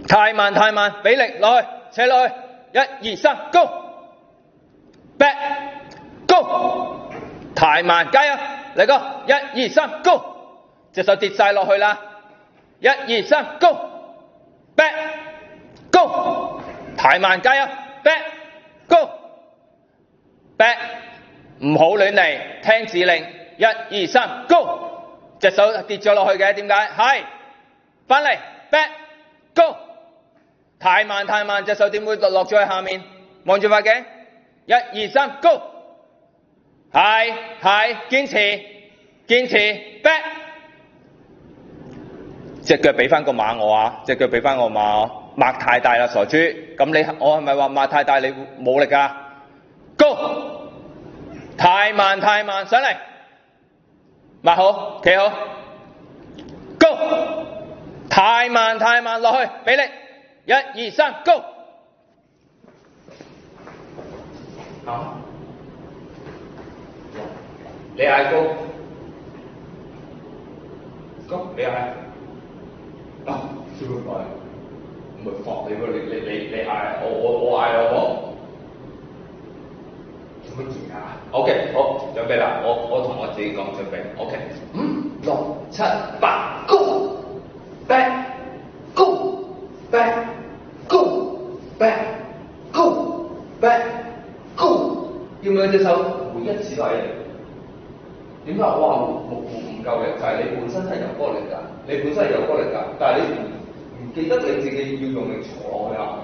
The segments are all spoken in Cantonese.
太慢太慢，俾力落去，扯落去，1、2、3 ，Go back Go， 太慢，加油，嚟個1、2、3 Go， 隻手跌晒落去啦，1、2、3 Go back Go， 太慢，加油 back Go back， 唔好亂嚟，聽指令，1、2、3 Go， 隻手跌咗落去嘅，點解？係，翻嚟 back Go， 太慢太慢，隻手點會落咗去下面？望住塊鏡，1、2、3 Go， 係，堅持 back， 隻腳俾翻個馬我啊，隻腳俾翻我馬我，擘太大啦傻豬，咁我係咪話擘太大你冇力㗎 ？Go， 太慢太慢，上嚟，擘好，企好 ，Go， 太慢太慢，落去，俾力，1、2、3 Go。你嗌高，你嗌，小妹妹，唔係放你喎，你嗌，我嗌好冇？做乜嘢啊 ？OK， 好，準備啦，我同我自己講準備 ，OK， 5、6、7、8 ，Go back Go back Go back Go back Go， 要唔要隻手每一次都係？點解我話唔夠力？就係你本身係有嗰個力㗎，你本身係有嗰個力㗎，但係你唔記得你自己要用力坐落去下面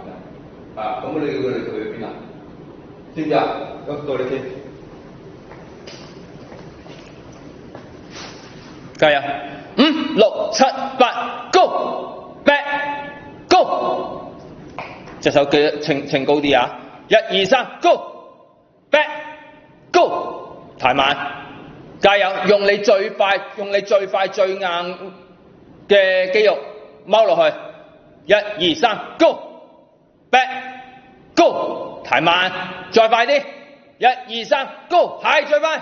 㗎，咁你要佢力去邊啊？知唔知啊？咁到你先，加油！5、6、7、8 ，Go back Go， 隻手稱高啲啊！1、2、3 ，Go back Go， 太慢。加油！用你最快、最硬嘅肌肉踎落去，1、2、3 ，Go back Go， 太慢，再快啲，1、2、3 Go， 係最快，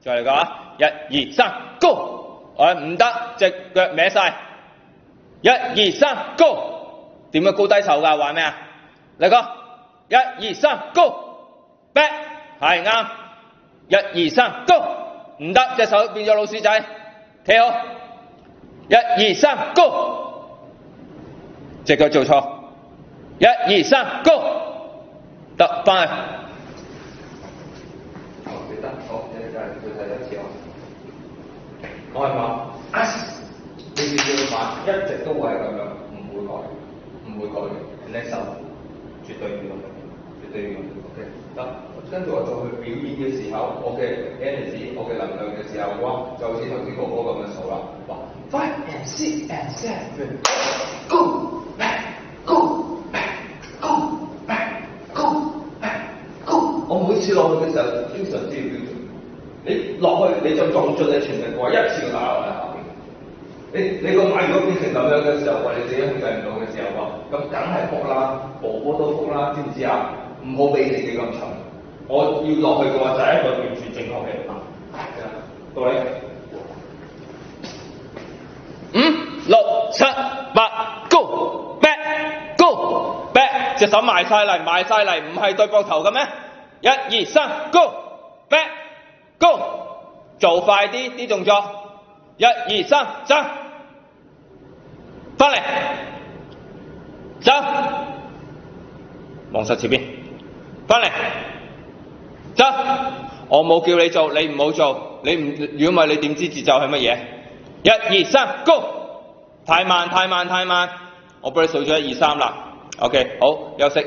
再嚟個啊！1、2、3 Go， 唔得，隻腳歪晒，1、2、3 Go， 點樣高低手㗎？玩咩啊？嚟個1、2、3 Go back， 係啱，1、2、3 Go。唔得，隻手變咗老鼠仔，企好，1、2、3 Go， 隻腳做錯，1、2、3 Go， 得翻去。記得，好，你再睇一次啊。我係馬，你要馬一直都會係咁樣，唔會改嘅，叻手，絕對要用力，絕對要用力 ，OK， 得。跟住我做去表演嘅時候，我嘅 energy， 我嘅能量嘅時候嘅話，就好似頭先哥哥咁樣數啦。話 5 and 6 and 7 go back go back go back go back go。我每次落去嘅時候，非常之標準。你落去你就用盡你全力嘅話，一次就打落嚟下邊。你個馬如果變成咁樣嘅時候，你自己控制唔到嘅時候喎，咁梗係仆啦，波波都仆啦，知唔知啊？唔好俾自己咁重。我要落去嘅話就係一個完全正確嘅到你5、6、7、8 Go back Go back， 隻手埋晒嚟，唔係對膊頭嘅咩？1、2、3 Go back Go， 做快啲動作，1、2、3走，翻嚟走，望實前邊，翻嚟。走！我冇叫你做，你唔好做。如果唔係，你點知節奏係乜嘢？1、2、3 Go！ 太慢，我幫你數咗1、2、3啦。OK， 好，休息。